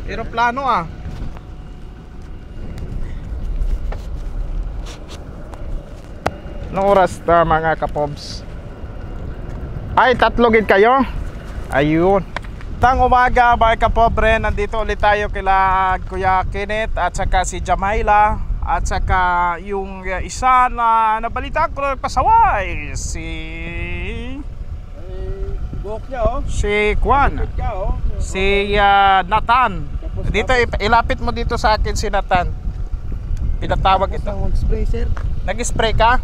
Aeroplano ah. Anong oras na mga kapobs? Ay, 3 gid kayo? Ayun. Tang umaga mga kapobre, nandito ulit tayo kila Kuya Kenneth at saka si Jamaila at saka yung isa na nabalitaan ko na pasaway, buhok niya oh. Si Kwan. Oh. Si Nathan. Dito ilapit mo dito sa akin si Nathan. Pinatawag ito. Mag-spray sir. Nag-spray ka?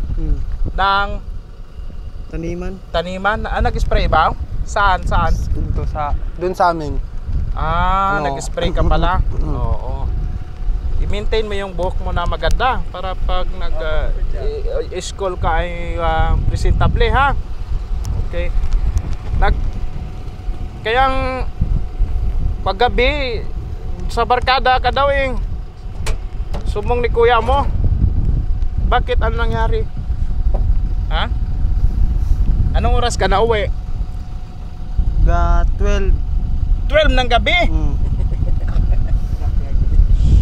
Ng taniman? Nag-spray ba? Saan? Doon sa amin. Nag-spray ka pala. Oo. I-maintain mo yung buhok mo na maganda para pag nag-school ka ay presentable ha. Okay. Kayang paggabi sa barkada ka daw sumong ni kuya mo. Bakit? Ano nangyari? Ha? Anong oras ka na uwi? 12 ng gabi?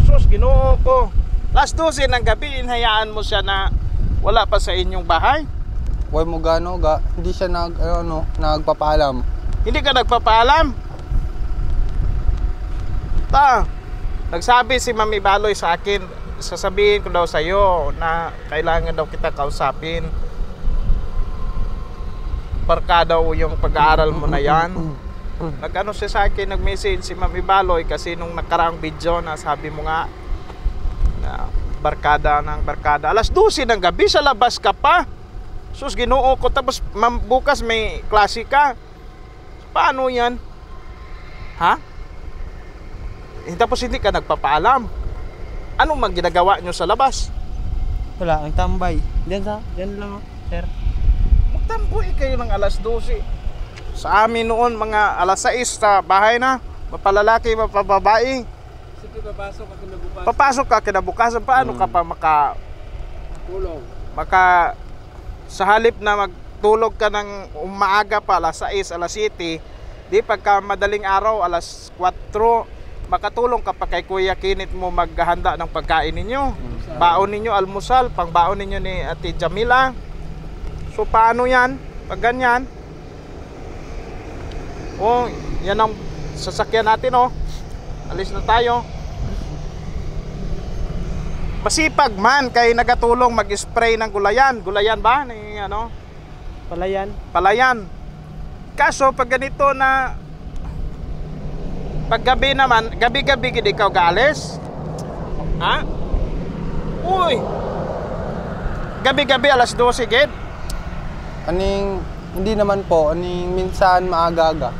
Sus, Ginoo ko. Last 12 ng gabi, inhayaan mo siya na wala pa sa inyong bahay? Huwag mo hindi siya nagpapaalam. Hindi ka nagpapaalam? Nagsabi si Mami Baloy sa akin, sasabihin ko daw sa iyo na kailangan daw kita kausapin. Barkada daw yung pag-aaral mo na yan. Nag-ano siya sa akin, nag-message si Mami Baloy kasi nung nakaraang video na sabi mo nga na barkada. Alas 12 ng gabi sa labas ka pa. Sus, Ginoo ko. Tapos bukas may klase ka. Paano yan? Ha? Tapos hindi ka nagpapaalam. Anong mang ginagawa nyo sa labas? Wala, ang tambay. Diyan lang, sir. Magtamboy kayo ng alas 12. Sa amin noon, mga alas 6 sa bahay na. Mapalalaki, mapababae. Sige, papasok ka kinabukasan. Papasok ka kinabukasan. Paano ka pa tulog? Sa halip na magtulog ka ng umaaga pa, alas 6, alas 7, di pagka madaling araw, alas 4, makatulong ka pa kay Kuya Kenneth mo maghahanda ng pagkain ninyo. Baon ninyo, almusal, pangbaon ninyo ni Ate Jamila. So paano yan? Pag ganyan, yan ang sasakyan natin alis na tayo. Masipag man kay nagatulong mag-spray ng gulayan. Gulayan ba? Palayan. Kaso pag ganito na paggabi naman, gabi-gabi gid ikaw gaalis? Ha? Uy. Gabi-gabi alas 12 gid. Hindi naman po, minsan maaga-aga.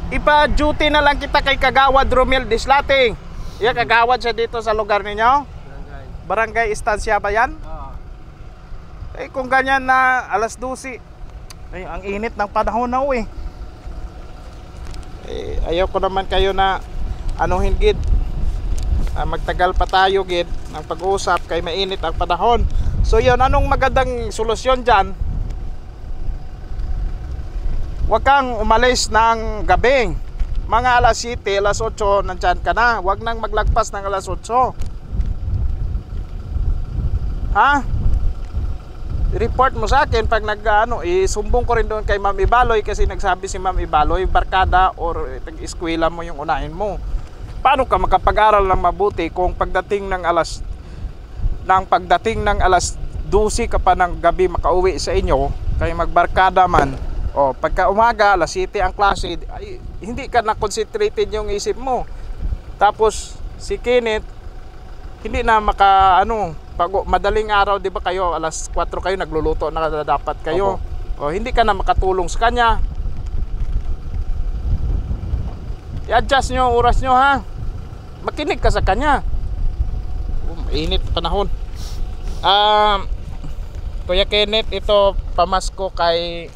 Ipa-duty na lang kita kay Kagawad Romel Dislating. Kagawad siya dito sa lugar ninyo? Barangay Estancia ba yan? Kung ganyan na alas 12, ang init ng panahon na ayaw ko naman kayo na gid. Magtagal pa tayo gid ng pag-uusap kay mainit ang panahon. So yun, anong magandang solusyon dyan? Huwag kang umalis ng gabi. Mga alas 7, alas 8 nandyan ka na. Huwag nang maglagpas ng alas 8. Ha? I-report mo sa akin pag isumbong ko rin doon kay Ma'am Ibaloy kasi nagsabi si Ma'am Ibaloy barkada or tag-eskwela mo yung unahin mo. Paano ka makapag-aral ng mabuti kung pagdating ng alas 12 ka pa ng gabi makauwi sa inyo kaya magbarkada man pagka umaga alas 7 ang klase hindi ka na concentrated yung isip mo. Tapos si Kenneth hindi na pag madaling araw, di ba kayo alas 4 kayo nagluluto na dapat kayo. Hindi ka na makatulong sa kanya. I-adjust nyo oras nyo ha. Makinig ka sa kanya. Mainit panahon. Kuya Kenneth, ito pamasko kay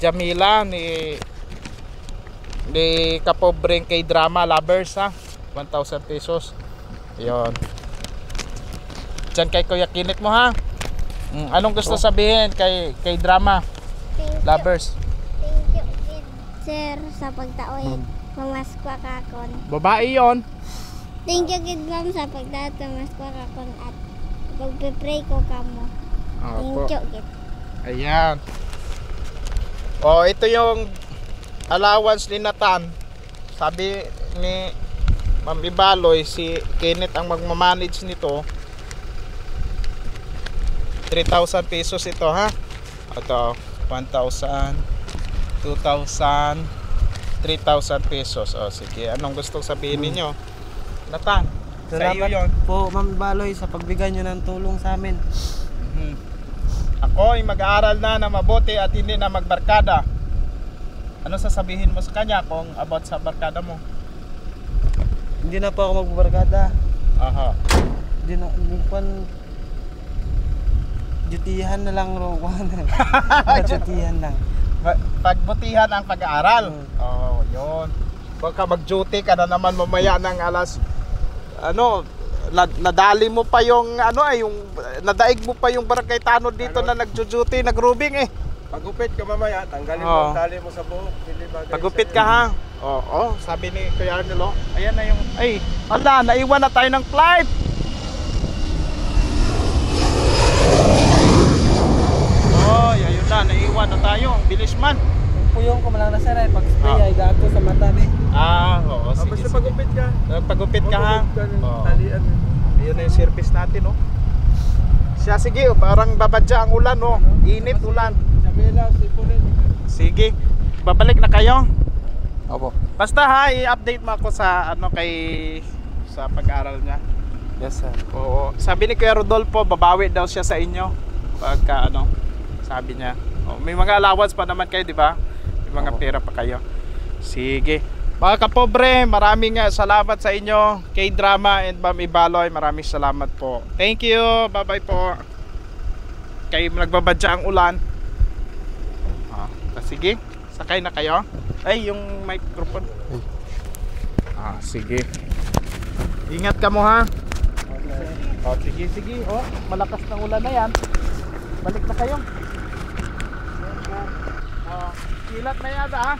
Jamila ni kapobreng kay drama lovers ha. 1,000 pesos. Yun. Diyan kay Kuya Kenneth mo ha. Anong gusto sabihin kay drama lovers? Thank you, sir, sa pagtaoy. Pamaskwa kakon. Babae yon. Thank you kid ma'am sa pagtaoy. Pamaskwa kakon at pagpipray ko kamo. Thank you kid. Ayan. Oh, ito yung allowance ni Nathan. Sabi ni Ma'am Ibaloy, si Kenneth ang magmamanage nito. 3,000 pesos ito ha. Ito, 1,000, 2,000, 3,000 pesos. O sige, anong gustong sabihin ninyo? Nathan, sa iyo Salamat yun. po, Ma'am Baloy, sa pagbigay nyo ng tulong sa amin. Ako ay mag-aaral na mabuti at hindi na magbarkada. Ano sasabihin mo sa kanya kung about sa barkada mo? Hindi na po ako magbabarkada. Aha. Hindi na, dutihan na lang ro. Dutihan lang. Pagbutihan ang pag-aaral. Oh, yun. Baka mag-duty ka na naman mamaya ng alas nadali mo pa yung yung nadaig mo pa yung barangay tanod dito na nag-duty, nag-rubing eh. Pagupit ka mamaya, tanggalin mo Oo. ang tali mo sa buhok. Hindi bagay Pagupit sa'yo. ka ha. Oo, sabi ni Kuya Arnelo. Ayan na yung hala, naiwan na tayo ng flight. Oh, ayun na, naiwan na tayo. Ang bilis man. Yung puyong ko malang na sir ay pag-spray ay gago sa mata be. Oo, sige, Basta sige. pagupit ka. Pagupit ka ha. Pagupit ka ng Oo. talian. Ayun na yung service natin, oh. Siya, sige, parang babadya ang ulan, oh. Init, ulan. Jamila, sipunin. Sige, babalik na kayo. Opo. Basta ha, i-update mo ako sa sa pag-aaral niya. Yes sir. Oo. Sabi ni Kuya Rodolfo, babawi daw siya sa inyo pagka sabi niya. Oh, may mga allowance pa naman kayo, di ba? May mga pera pa kayo. Sige. Mga kapobre, maraming salamat sa inyo. K-Drama and Ma'am Ibaloy, maraming salamat po. Thank you. Bye-bye po. Kayo nagbabadya ang ulan. Sige, sakay na kayo. Ay, yung microphone. Sige. Ingat ka mo ha. Sige, sige. Oh, malakas ng ulan na yan. Balik na kayo. Kilat na yata ha.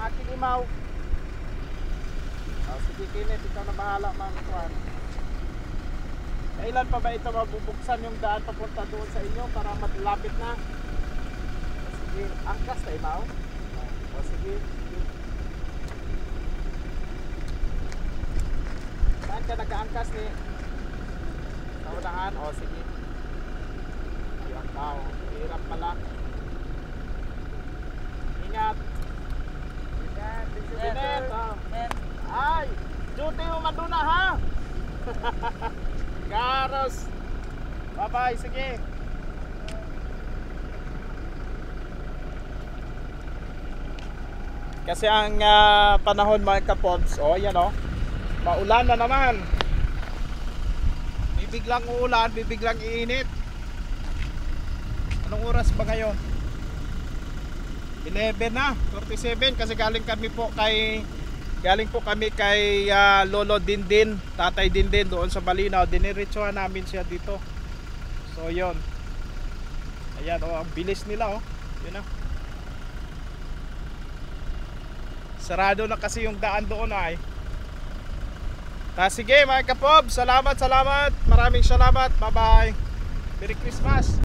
Aking imaw. Sige, Kenneth, ikaw na bahala, Ma'am Juan. Kailan pa ba ito mabubuksan yung daan papunta doon sa inyo para malapit na? Sige, angkas na imaw. Sige. Saan ka nag-aangkas ni? Sa unahan? Sige. Ayan daw. Hirap pala. Ingat. Ingat. Ay, duty mo man doon na ha. Garos. Bye bye, sige. Kasi ang panahon mga kapobs, yan maulan na naman. Bibiglang uulan, bibiglang iinit. Anong oras ba ngayon? 11 na, 47 kasi galing po kami kay Lolo Dindin, Tatay Dindin doon sa Balinaw. Diniretsohan namin siya dito. So yon. Ayan ang bilis nila Yun na. Sarado na kasi yung daan doon ay. Sige mga kapob, salamat. Maraming salamat. Bye bye. Merry Christmas.